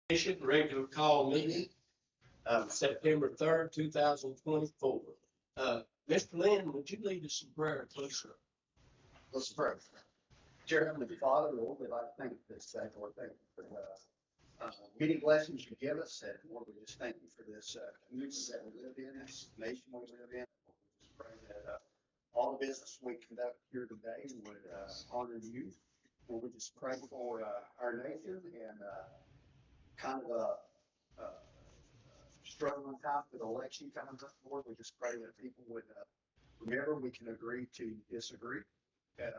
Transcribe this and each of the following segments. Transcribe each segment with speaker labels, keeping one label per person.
Speaker 1: Regular call meeting, September 3rd, 2024. Mr. Lynn, would you lead us in prayer, please, sir?
Speaker 2: Let's pray. Dear Heavenly Father, Lord, we'd like to thank you for this day, Lord. Thank you for the many blessings you give us. And Lord, we just thank you for this community that we live in, this nation we live in. We just pray that all the business we conduct here today would honor you. Lord, we just pray for our nation and kind of a struggling time with election coming up, Lord. We just pray that people would remember we can agree to disagree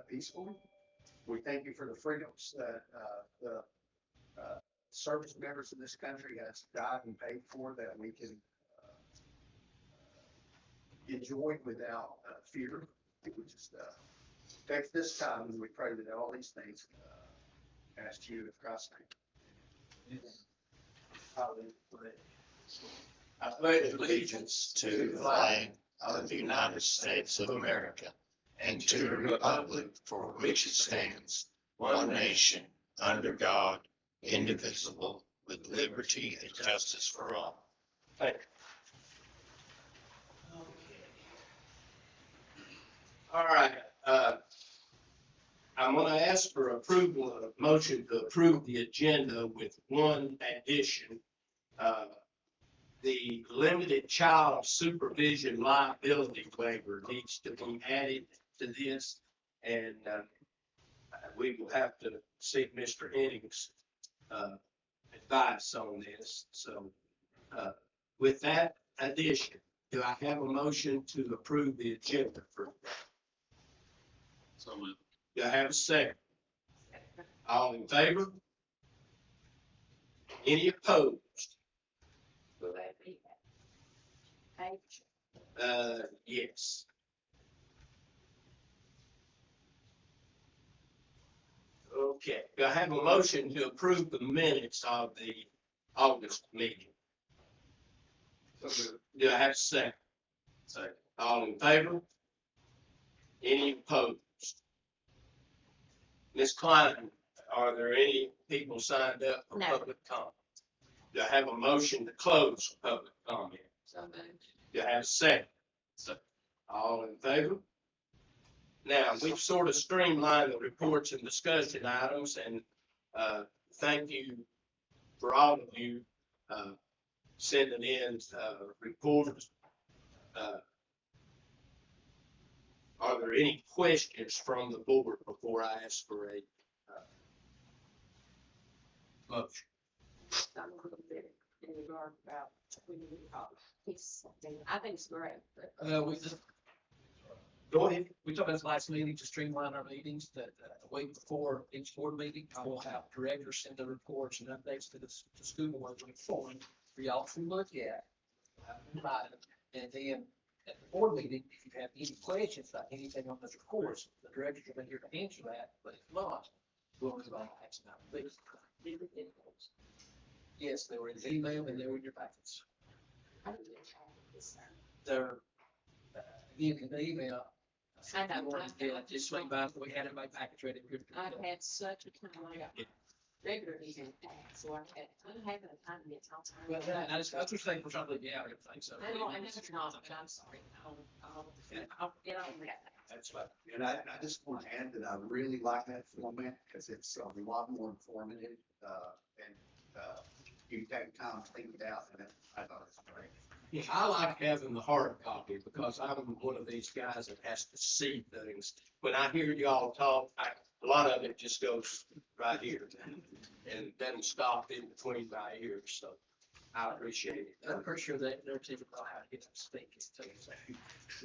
Speaker 2: peacefully. We thank you for the freedoms that the service members in this country has died and paid for, that we can enjoy without fear. We just take this time and we pray that all these things ask you in Christ's name.
Speaker 3: I pledge allegiance to the flag of the United States of America and to the republic for which it stands, one nation, under God, indivisible, with liberty and justice for all.
Speaker 1: Thank you. All right, I'm going to ask for approval of a motion to approve the agenda with one addition. The limited child supervision liability waiver needs to be added to this, and we will have to seek Mr. Henning's advice on this. So with that addition, do I have a motion to approve the agenda for that?
Speaker 3: So moved.
Speaker 1: Do I have a second? All in favor? Any opposed?
Speaker 4: Will that be page?
Speaker 1: Yes. Okay, do I have a motion to approve the minutes of the August meeting? Do I have a second? Second. All in favor? Any opposed? Ms. Klein, are there any people signed up for
Speaker 4: No.
Speaker 1: public comment? Do I have a motion to close public comment?
Speaker 4: So moved.
Speaker 1: Do I have a second? Second. All in favor? Now, we've sort of streamlined the reports and discussion items, and thank you for all of you sending in reports. Are there any questions from the board before I ask for a motion?
Speaker 4: I'm a little bit in regard about when you I think it's great, but
Speaker 5: We just,
Speaker 1: Go ahead.
Speaker 5: we talked about this last meeting to streamline our meetings, that a week before each board meeting, I will have directors send the reports and updates to the school board form for y'all to look at. And then at the board meeting, if you have any questions about anything on those reports, the directors will be here to answer that, but if not, we'll move on to action items. Yes, they were in the email and they were in your packets.
Speaker 4: I don't know how this
Speaker 5: They're, again, in the email.
Speaker 4: I know.
Speaker 5: Just swing by, we had everybody package ready.
Speaker 4: I've had such a time, I got regular meeting packed, so I'm having a time to get outside.
Speaker 5: Well, I just was thinking for something, yeah, everything, so.
Speaker 4: I know, I'm just not, I'm sorry, I'll get on that.
Speaker 1: That's right.
Speaker 2: And I just want to add that I really like that format because it's a lot more informative and you take time to think it out, and I thought it was great.
Speaker 1: Yeah, I like having the hard copy because I'm one of these guys that has to see things. When I hear y'all talk, a lot of it just goes right here and doesn't stop in between my ears. So I appreciate it.
Speaker 5: I'm pretty sure that they're teaching about how to get them speaking too. So.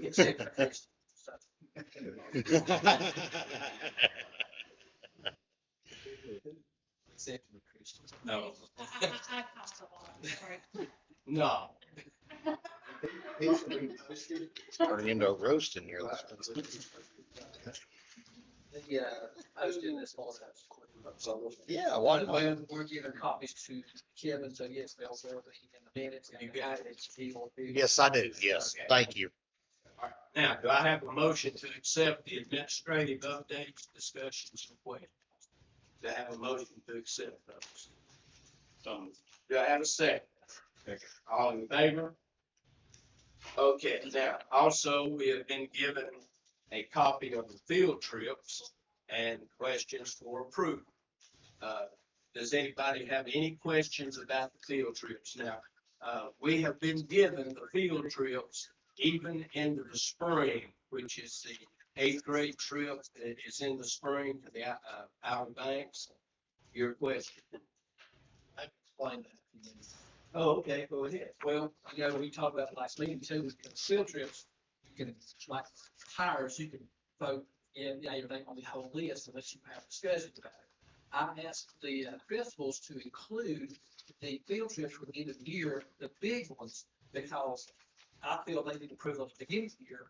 Speaker 5: Get sick of this stuff. Except for Christians.
Speaker 1: No,
Speaker 4: I cost a lot, sorry.
Speaker 1: no.
Speaker 3: Turning into a roast in here.
Speaker 5: The, posted this all that.
Speaker 3: Yeah, why not?
Speaker 5: Well, we're giving copies to Kevin, so yes, they'll be in the minutes.
Speaker 1: You got it.
Speaker 3: Yes, I do. Yes, thank you.
Speaker 1: All right. Now, do I have a motion to accept the administrative updates, discussions, and questions? Do I have a motion to accept those? Do I have a second? All in favor? Okay, now, also, we have been given a copy of the field trips and questions for approval. Does anybody have any questions about the field trips? Now, we have been given the field trips even into the spring, which is the eighth grade trip that is in the spring to the Outer Banks. Your question?
Speaker 5: I can explain that if you need.
Speaker 1: Oh, okay, go ahead.
Speaker 5: Well, you know, we talked about last meeting too, with the field trips, you can, like, hires, you can vote, yeah, your name on the whole list unless you have discussions about it. I asked the principals to include the field trips for the end of the year, the big ones, because I feel they need to prove at the beginning of the year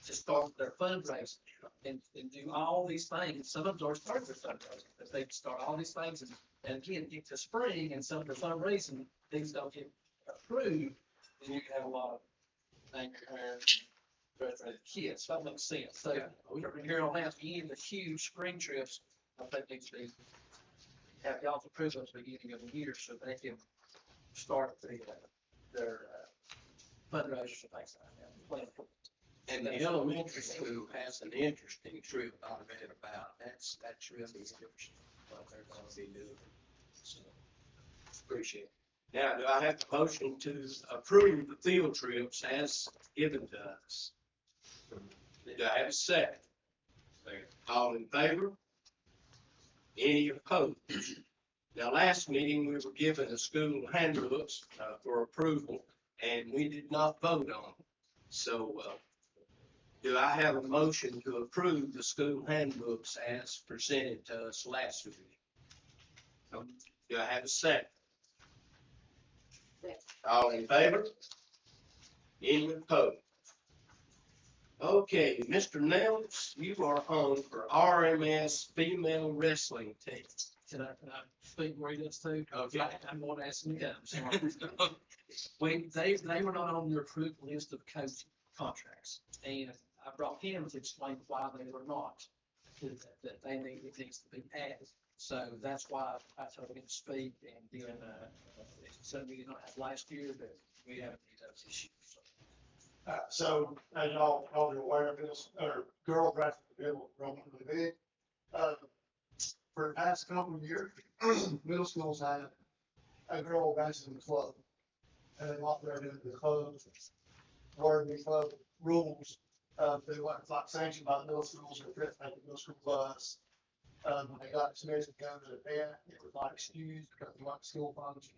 Speaker 5: to start their fundraising and do all these things. Some of them already started their fundraising, but they start all these things and again, get to spring and some of their fundraising, things don't get approved, then you can have a lot of anger for the kids. So that makes sense. So we are here on that, any of the huge spring trips, I think needs to be, have y'all approve at the beginning of the year so they can start their fundraisers and things like that.
Speaker 1: And the elementary school has an interesting trip I read about. That's really interesting, what they're gonna be doing. So, appreciate it. Now, do I have a motion to approve the field trips as given to us? Do I have a second? All in favor? Any opposed? Now, last meeting, we were given the school handbooks for approval, and we did not vote on them. So, do I have a motion to approve the school handbooks as presented to us last week? Do I have a second? All in favor? Any opposed? Okay, Mr. Nelson, you are on for RMS female wrestling team.
Speaker 5: Can I speak where he does too?
Speaker 1: Okay.
Speaker 5: I'm going to ask him to come. They were not on your approved list of coach contracts, and I brought him to explain why they were not, that they need, it needs to be added. So that's why I told him to speak, and then, something we did not have last year, but we haven't had those issues.
Speaker 6: So as y'all are aware of this, or girl wrestling bill growing really big. For the past couple of years, middle schools had a girl wrestling club. And what they're doing, the club, or the club rules, they were like sanctioned by the middle schools or fit like the middle school bus. They got experience to go to the event, it was not excused because they went to school function,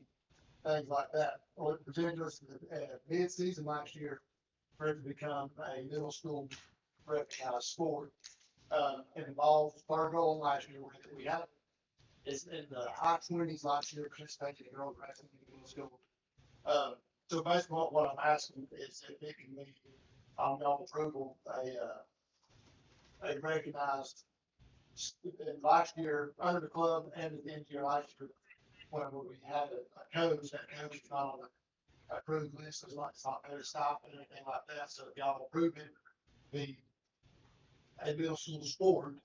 Speaker 6: things like that. Or particularly mid-season last year, for it to become a middle school recognized sport. It involved third goal last year, we had is in the high 20s last year, participating in girls wrestling in middle school. So basically what I'm asking is if it can be, on y'all approval, a recognized, last year, under the club and at the end of year last year, when we had a coach, that coach was not on the approved list, it's not there to stop and anything like that, so if y'all approve it, the a middle school sport,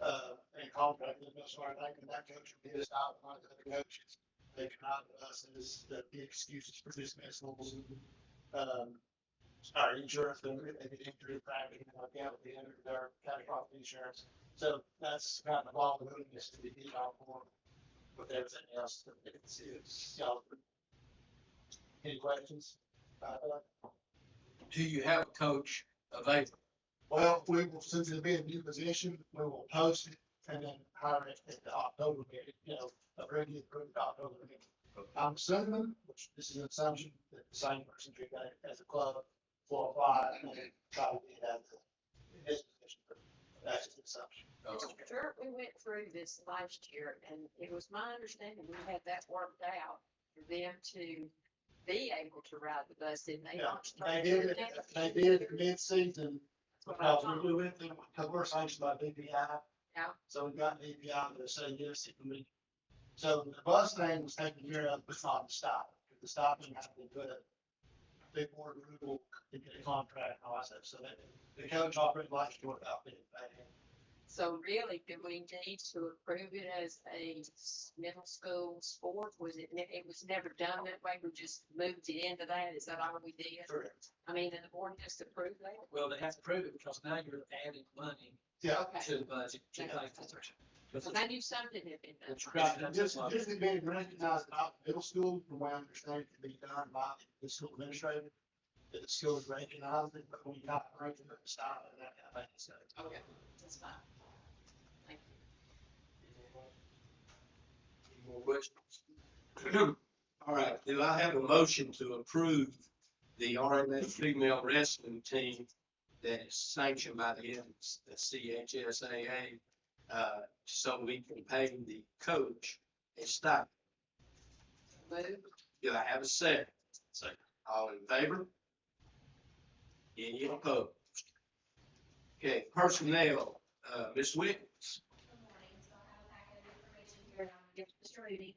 Speaker 6: and contract with the middle school, I think that coach would be a stop, one of the other coaches. They cannot us as the excuses for dismissals and, our insurance, they get injured, anything like that, would be under their catastrophic insurance. So that's kind of all the willingness to be out for with everything else that they can see. Y'all, any questions?
Speaker 1: Do you have a coach available?
Speaker 6: Well, we will, since it'll be a new position, we will post it and then hire it at the October meeting, already approved October meeting. I'm assuming, which this is an assumption, that the same person who got it as a club will apply and then probably have this position. That's just an assumption.
Speaker 4: Sure, we went through this last year, and it was my understanding we had that worked out for them to be able to ride the bus, and they
Speaker 6: Yeah,
Speaker 4: launched.
Speaker 6: they did it mid-season because we went through, because we're sanctioned by DPI.
Speaker 4: Yeah.
Speaker 6: So we got DPI to say yes, it can be. So the bus thing was taken care of, but not the stop. The stop didn't have to put a big board approval to get a contract and all that stuff. So that the coach already likes to work out being paid.
Speaker 4: So really, do we need to approve it as a middle school sport? It was never done that way, we just moved it into that, is that all we did?
Speaker 5: Correct.
Speaker 4: I mean, and the board has to approve that?
Speaker 5: Well, they have to prove it because now you're adding money
Speaker 6: Yeah.
Speaker 4: Okay,
Speaker 5: to the budget. to pay for it. But
Speaker 4: so I knew something had been done.
Speaker 5: it's right, that's
Speaker 6: Just,
Speaker 5: just
Speaker 6: just it being recognized about middle school, from what I understand, can be done by the school administrator. That the school is recognizing it, but we got ranking the style and that kind of thing, so.
Speaker 4: Okay, that's fine. Thank you.
Speaker 1: Any more questions? All right, do I have a motion to approve the RMS female wrestling team that is sanctioned by the CHSAA, so we can pay the coach a stipend?
Speaker 4: Move.
Speaker 1: Do I have a second? Second. All in favor? Any opposed? Okay, personnel, Ms. Wiggins.
Speaker 7: Good morning, so I have a packet of information here, and I'm gonna give to Mr. Rudy.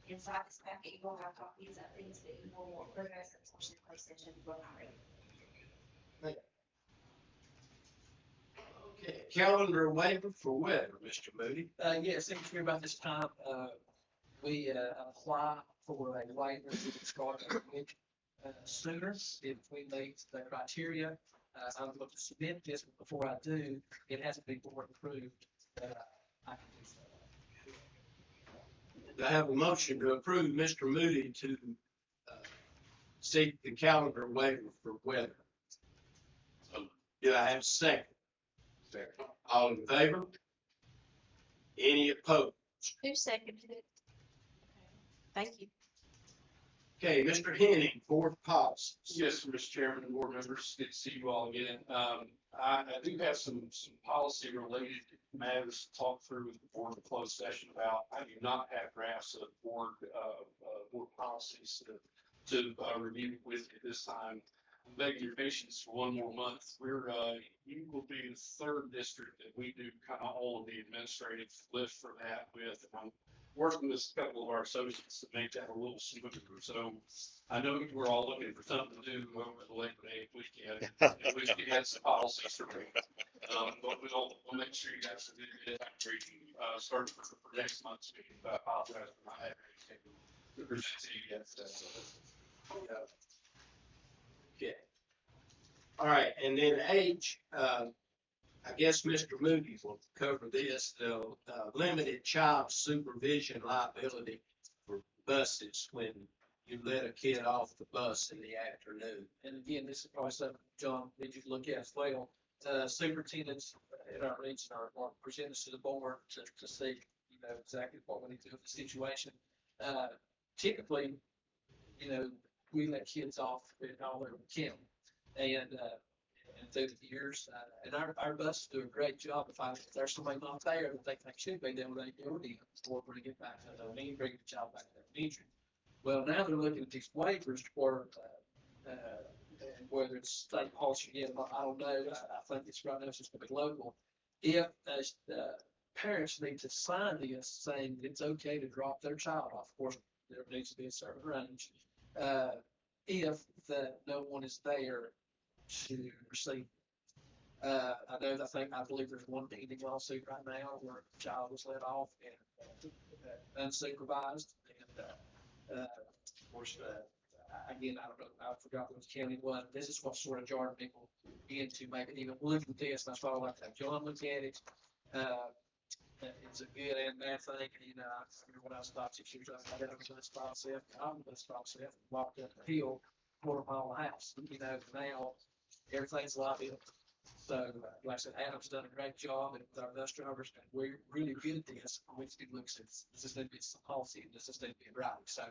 Speaker 7: Inside this packet, you will have copies of things that you will want progress and portion of closed session, if you're not ready.
Speaker 1: Okay, calendar waiver for weather, Mr. Moody.
Speaker 5: Yes, seems to be about this time, we, apply for a waiver to start a week, sooner if we meet the criteria. I'm going to submit this, but before I do, it has to be board approved. I can do so.
Speaker 1: Do I have a motion to approve Mr. Moody to seek the calendar waiver for weather? Do I have a second? Second. All in favor? Any opposed?
Speaker 7: Who seconded it? Thank you.
Speaker 1: Okay, Mr. Henning, board policies.
Speaker 8: Yes, Mr. Chairman and board members, good to see you all again. I do have some policy related matters to talk through with the board in closed session about. I do not have drafts of board policies to review with you this time. I'm begging your patience for one more month. You will be the third district that we do kind of all of the administrative lift for that with. And I'm working with a couple of our associates to make that a little smoother. So I know we're all looking for something to do over the Labor Day weekend. If we can add some policies to it. But we'll make sure you guys are good at reading, starting for next month's meeting. But I apologize for not having anything to present to you yet.
Speaker 1: Okay. All right, and then H, I guess Mr. Moody will cover this, the limited child supervision liability for buses when you let a kid off the bus in the afternoon.
Speaker 5: And again, this is probably something, John, that you look at as well. Superintendents in our region are presenting to the board to see, exactly what we need to do with the situation. Typically, we let kids off in all over the county. And through the years, and our buses do a great job. If there's somebody not there that they think should be, then they go in or bring it back to the meeting, bring the child back to their meeting. Well, now they're looking at these waivers for, and whether it's state policy again, I don't know. I think it's right now, it's just gonna be local. If parents need to sign this saying it's okay to drop their child off, of course, there needs to be a certain range. If no one is there to receive. I believe there's one pending lawsuit right now where a child was let off and unsupervised. And of course, again, I don't know, I forgot which county it was. This is what sort of jarred people into maybe even look at this. That's why I like to have John look at it. It's a good and bad thing. I remember when I was 5, 6 years old, I got over this process, walked up the hill, quarter mile of the house. Now everything's liability. So, like I said, Adam's done a great job and with our bus drivers, and we're really good at this. We just need to look at this. This needs to be some policy, and this just needs to be right. So,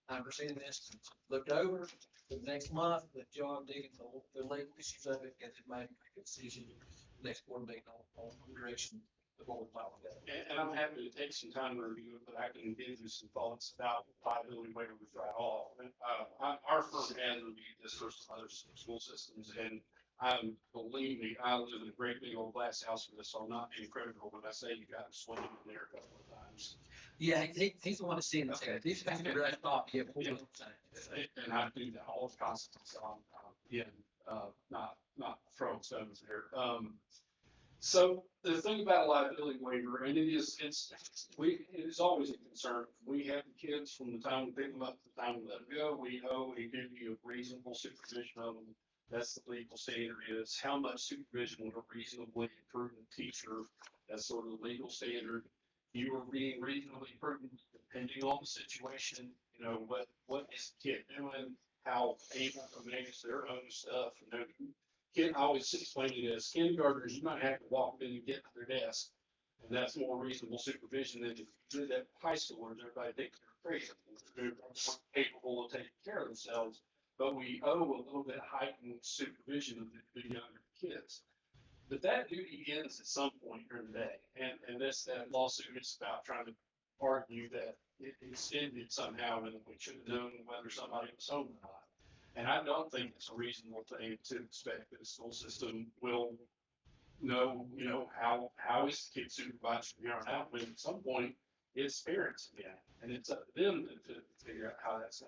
Speaker 5: I'm presenting this, looked over the next month, let John dig into the legal issues of it, and then make a decision next board meeting on the direction the board might want to go.
Speaker 8: And I'm happy to take some time to review it, but I can give you some thoughts about liability waiver withdrawal at all. Our firm has reviewed this for some other school systems, and believe me, I live in a great big old glass house with this, so I'm not being critical when I say you got to swing in there a couple of times.
Speaker 5: Yeah, he's the one to see it. Okay. He's the right thought. Yeah,
Speaker 8: And I do that all constantly, so I'm not throwing stones there. So the thing about a liability waiver, and it is always a concern. We have the kids from the time we pick them up to the time we let them go. We owe a duty of reasonable supervision of them. That's the legal standard is how much supervision would a reasonably prudent teacher? That's sort of the legal standard. You are being reasonably prudent depending on the situation. You know, what is the kid doing? How able to manage their own stuff? You know, I always explain it as kindergartners, you might have to walk in and get to their desk. And that's more reasonable supervision than if you do that high schoolers, everybody thinks they're crazy. They're more capable of taking care of themselves, but we owe a little bit heightened supervision of the younger kids. But that duty ends at some point during the day. And that's that lawsuit is about trying to argue that it extended somehow and we should have known whether somebody was home or not. And I don't think it's a reasonable thing to expect that the school system will know, how is the kid supervised from here on out, when at some point it's parents again. And it's up to them to figure out how that's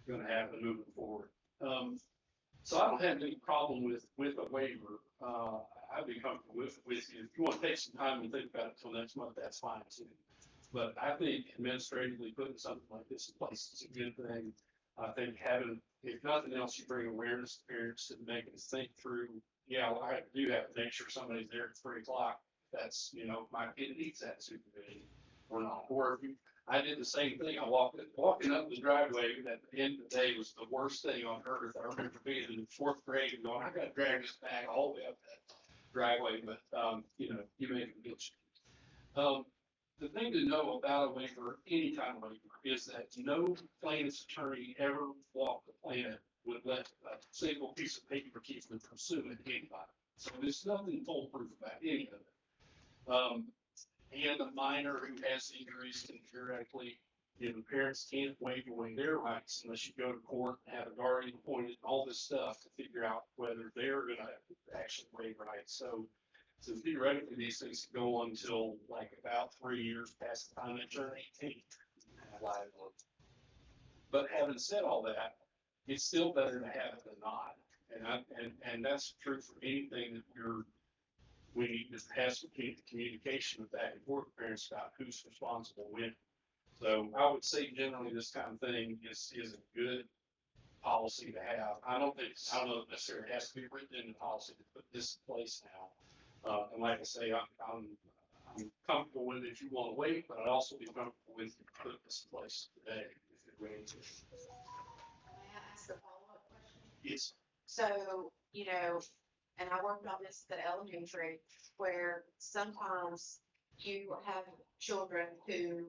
Speaker 8: gonna happen moving forward. So I don't have any problem with a waiver. I'd be comfortable with you. If you want to take some time and think about it till next month, that's fine too. But I think administratively putting something like this in place is a good thing. I think having, if nothing else, you bring awareness to parents and making us think through, yeah, well, I do have to make sure somebody's there at 3 o'clock. That's, my kid needs that supervision or not. Or if I did the same thing. I walking up the driveway at the end of the day was the worst thing on earth. I remember being in fourth grade and going, I got to drag this bag all the way up that driveway. But, you make a good the thing to know about a waiver, any kind of waiver, is that no plaintiff's attorney ever walked the planet would let a single piece of paper keep them from suing anybody. So there's nothing foolproof about any of it. And a minor who has injuries can theoretically, parents can't waive away their rights unless you go to court and have a guardian appointed and all this stuff to figure out whether they're going to actually waive rights. So theoretically, these things can go on until like about 3 years past the time they turn 18. But having said all that, it's still better to have it than not. And that's true for anything that we need to have some communication with that important parents about who's responsible when. So I would say generally this kind of thing is a good policy to have. I don't know if necessarily it has to be written in the policy to put this in place now. And like I say, I'm comfortable with it if you want to wait, but I'd also be comfortable with putting this in place today if it rains.
Speaker 4: May I ask a follow-up question?
Speaker 8: Yes.
Speaker 4: So, and I worked on this at elementary, where sometimes you have children who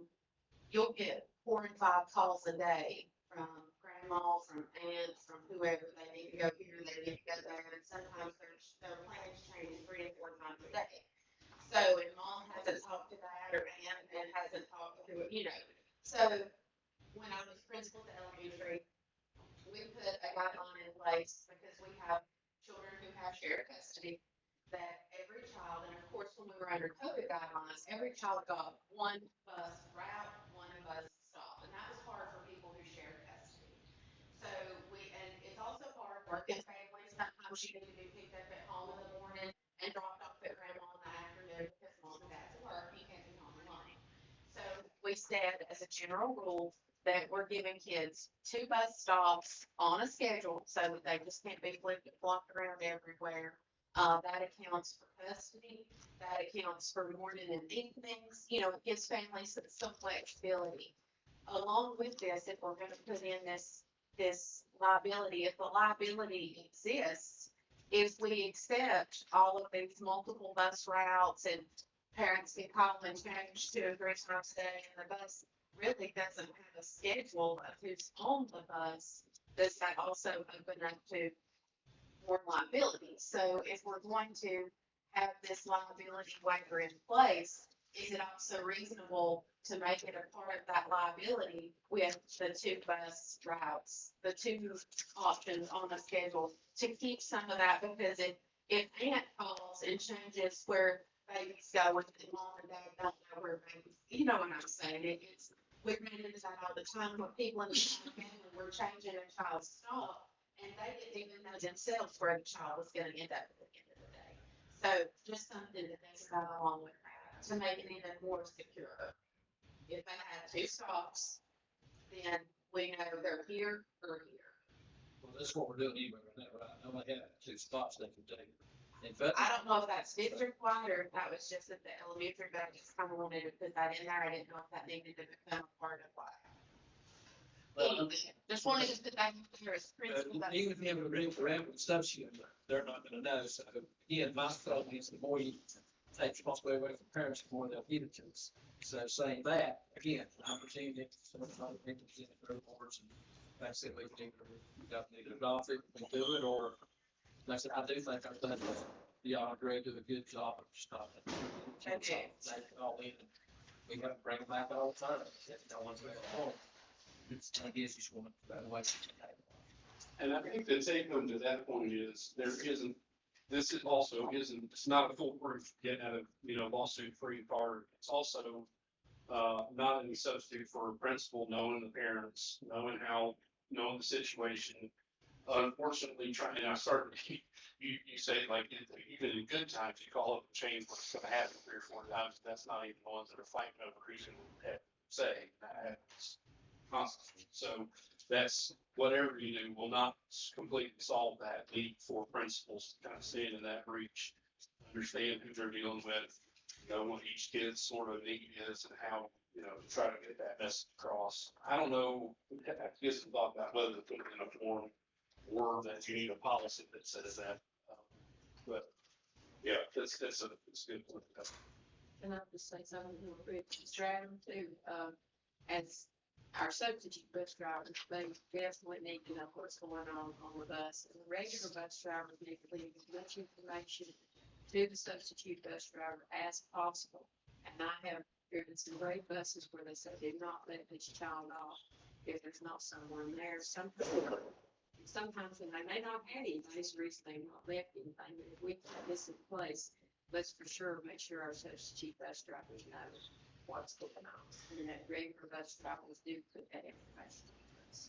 Speaker 4: you'll get 4 and 5 calls a day from grandma, from aunts, from whoever. They need to go here, they need to go there, and sometimes their plans change 3 and 4 times a day. So, and mom hasn't talked to dad or aunt and hasn't talked to, So, when I was principal at elementary, we put a guideline in place because we have children who have shared custody, that every child, and of course, when we were under COVID guidelines, every child got one bus route, one bus stop, and that was hard for people who shared custody. So and it's also hard working families. Sometimes you need to be picked up at home in the morning and dropped off at grandma in the afternoon because mom and dad's at work, you can't be home alone. So we said as a general rule that we're giving kids 2 bus stops on a schedule so that they just can't be flopped around everywhere. That accounts for custody. That accounts for morning and evenings. It gives families some flexibility. Along with this, if we're going to put in this liability, if the liability exists, if we accept all of these multiple bus routes and parents can call and change 2 or 3 times a day, and the bus really doesn't have a schedule of who's on the bus, does that also open up to more liability? So if we're going to have this liability waiver in place, is it also reasonable to make it a part of that liability with the 2 bus routes, the 2 options on the schedule to keep some of that? Because if aunt calls and changes where babies go and mom and dad don't know where babies, you know what I'm saying? We've made it that all the time when people in the family were changing a child's stop and they didn't even know themselves where the child was going to end up at the end of the day. So just something to think about along with that, to make it even more secure. If they have two stops, then we know they're here or here.
Speaker 5: Well, that's what we're doing anyway right now, right? I only have two spots they can take. In fact,
Speaker 4: I don't know if that's district wide or if that was just at the elementary, but I just kind of wanted to put that in there. I didn't know if that needed to become a part of like. Just wanted to put that in there as principle.
Speaker 5: even if you have a ring around with substitute, they're not gonna know. So again, my thought is the more you take responsibility away from parents, the more they'll give it to us. So saying that, again, I'm presenting it, some of the other people present it to boards and that's it, we can either adopt it, we do it, or like I said, I do think our budget, y'all agree do a good job of stopping.
Speaker 4: Okay.
Speaker 5: They all in, we have to bring them back all the time, no one's going home. It's, I guess you just want to, that way.
Speaker 8: And I think the take home to that point is there isn't, this is also isn't, it's not a foolproof get out of, lawsuit free card. It's also not any substitute for a principal knowing the parents, knowing the situation. Unfortunately, and I started, you say like, even in good times, you call up and change what's gonna happen 3 or 4 times. That's not even the ones that are fighting over who's gonna say that happens constantly. So that's, whatever you do will not completely solve that need for principals to kind of stand in that breach, understand who they're dealing with, what each kid's sort of need is and how, to try to get that message across. I don't know, I guess some thought about whether to put it in a form or that you need a policy that says that. But yeah, it's good.
Speaker 9: And I'll just say something real quick, Stratton too, as our substitute bus drivers, they definitely need to know what's going on the bus. And the regular bus drivers need to leave as much information to the substitute bus driver as possible. And I have driven some great buses where they say, do not let this child off if there's not someone there. Sometimes, and they may not have anybody's reason they've not left anything, but if we put this in place, let's for sure make sure our substitute bus drivers know what's going on. And that regular bus drivers do put that information in place.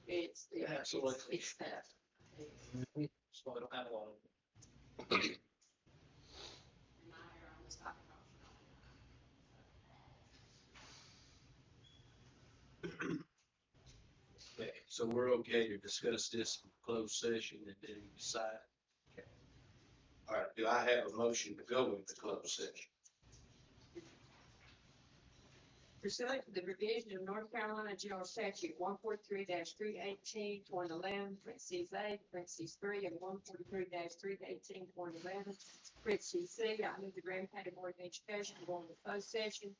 Speaker 9: It's,
Speaker 5: Absolutely.
Speaker 9: it's that.
Speaker 5: So I don't have a lot of.
Speaker 9: And I err on the side of caution.
Speaker 1: Okay, so we're okay to discuss this in closed session and then decide. Okay. All right, do I have a motion to go into closed session?
Speaker 9: Pursuant to the provision of North Carolina General Statute 143-318.11, parentheses A, parentheses 3, and 143-318.11, parentheses C, I move the Graham County Board of Education go into closed session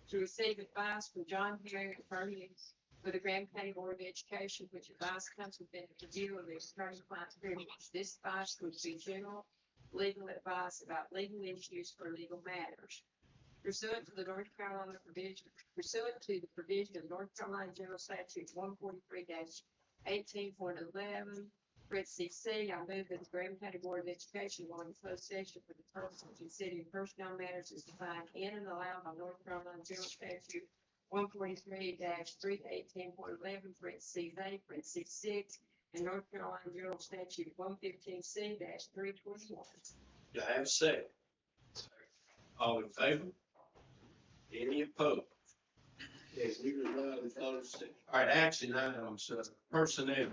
Speaker 9: to receive advice from John Perry, attorney for the Graham County Board of Education, which advice comes with the review of the attorney-client privilege. This advice would be general legal advice about legal issues or legal matters. Pursuant to the North Carolina provision, pursuant to the provision of North Carolina General Statute 143-18.11, parentheses C, I move that the Graham County Board of Education go into closed session for the purpose of considering personnel matters as defined in and allowed by North Carolina General Statute 143-318.11, parentheses A, parentheses 6, and North Carolina General Statute 115C-321.
Speaker 1: Do I have a second? All in favor? Any opposed? Yes, we were allowed in closed session. All right, action items, personnel.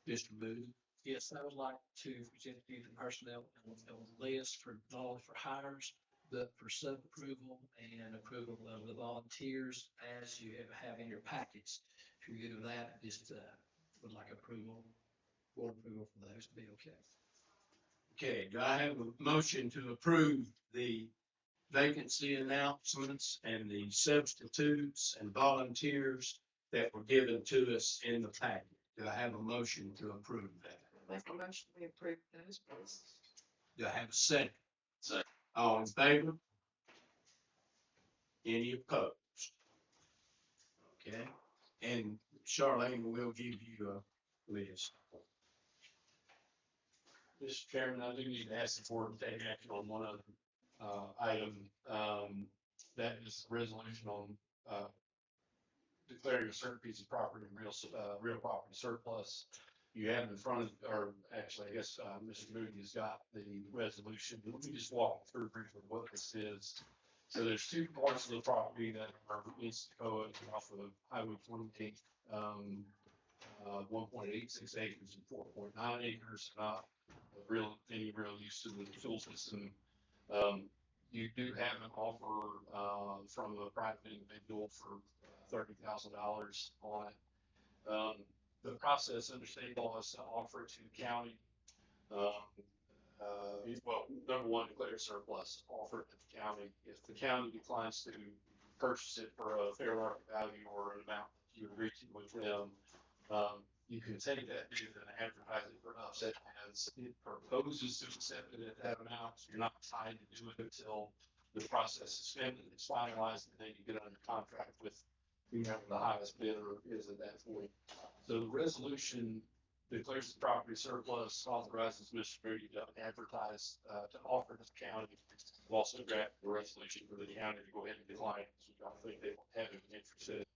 Speaker 1: Mr. Booth.
Speaker 5: Yes, I would like to present to you the personnel and a list for not only for hires, but for sub-approval and approval of the volunteers as you have in your packets. If you're good with that, just would like approval, board approval for those to be okay.
Speaker 1: Okay, do I have a motion to approve the vacancy announcements and the substitutes and volunteers that were given to us in the packet? Do I have a motion to approve that?
Speaker 9: Make a motion we approve those, please.
Speaker 1: Do I have a second? Second. All in favor? Any opposed? Okay, and Charlene will give you a list.
Speaker 8: Mr. Chairman, I do need to ask the board to take action on one other item. That is resolution on declaring a certain piece of property real property surplus. You have in front of, or actually, I guess, Mr. Moody has got the resolution. Let me just walk through briefly what this is. So there's two parts of the property that are East Dakota off of Highway 28, 1.86 acres and 4.9 acres, not any real use to the fuel system. You do have an offer, from a private individual for $30,000 on it. The process under state law is to offer it to the county. Well, number one, declare surplus, offer it to the county. If the county declines to purchase it for a fair market value or an amount that you agree to with them, you can take that bid and advertise it for upset as it proposes to accept it at that amount. So you're not tied to do it until the process is finished, it's finalized, and then you get under contract with whoever the highest bidder is at that point. So the resolution declares the property surplus, authorizes Mr. Moody to advertise, to offer to the county. We'll also draft the resolution for the county to go ahead and decline it, because we don't think they will have any interest in it.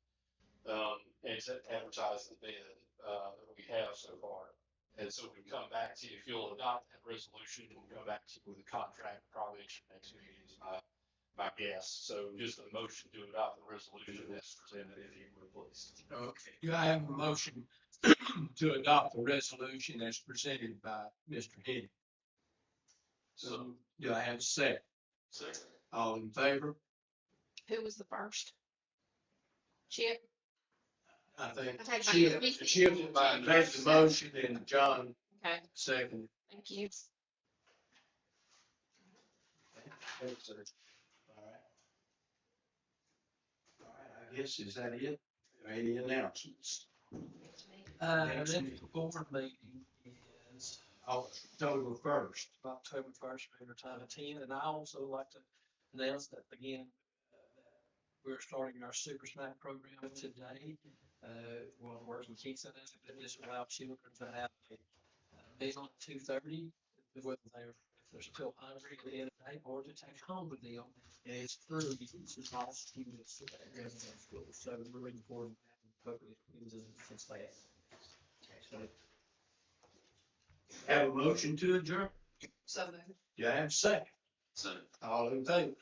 Speaker 8: And to advertise the bid, that we have so far. And so we come back to you, if you'll adopt that resolution, we'll go back to you with a contract probably at your next meeting is my guess. So just a motion to adopt the resolution as presented, if you would please.
Speaker 1: Okay, do I have a motion to adopt the resolution as presented by Mr. Henning? So, do I have a second?
Speaker 8: Second.
Speaker 1: All in favor?
Speaker 9: Who was the first? Chip?
Speaker 1: I think
Speaker 9: Okay,
Speaker 1: Chip made the motion and John
Speaker 9: Okay,
Speaker 1: seconded.
Speaker 9: thank you.
Speaker 1: All right. All right, I guess, is that it? Any announcements?
Speaker 5: Next board meeting is
Speaker 1: October 1st.
Speaker 5: October 1st, favorite time of 10. And I also like to announce that again, we're starting our Super Snack program today. We'll work in Kingston, and this will allow children to have a meal at 2:30, whether they're still hungry at the end of the day, or to take home with them. And it's free, it's all students at residential schools. So we're looking forward to having public since that. So,
Speaker 1: Have a motion to adjourn.
Speaker 9: So moved.
Speaker 1: Do I have a second?
Speaker 8: Second.
Speaker 1: All in favor?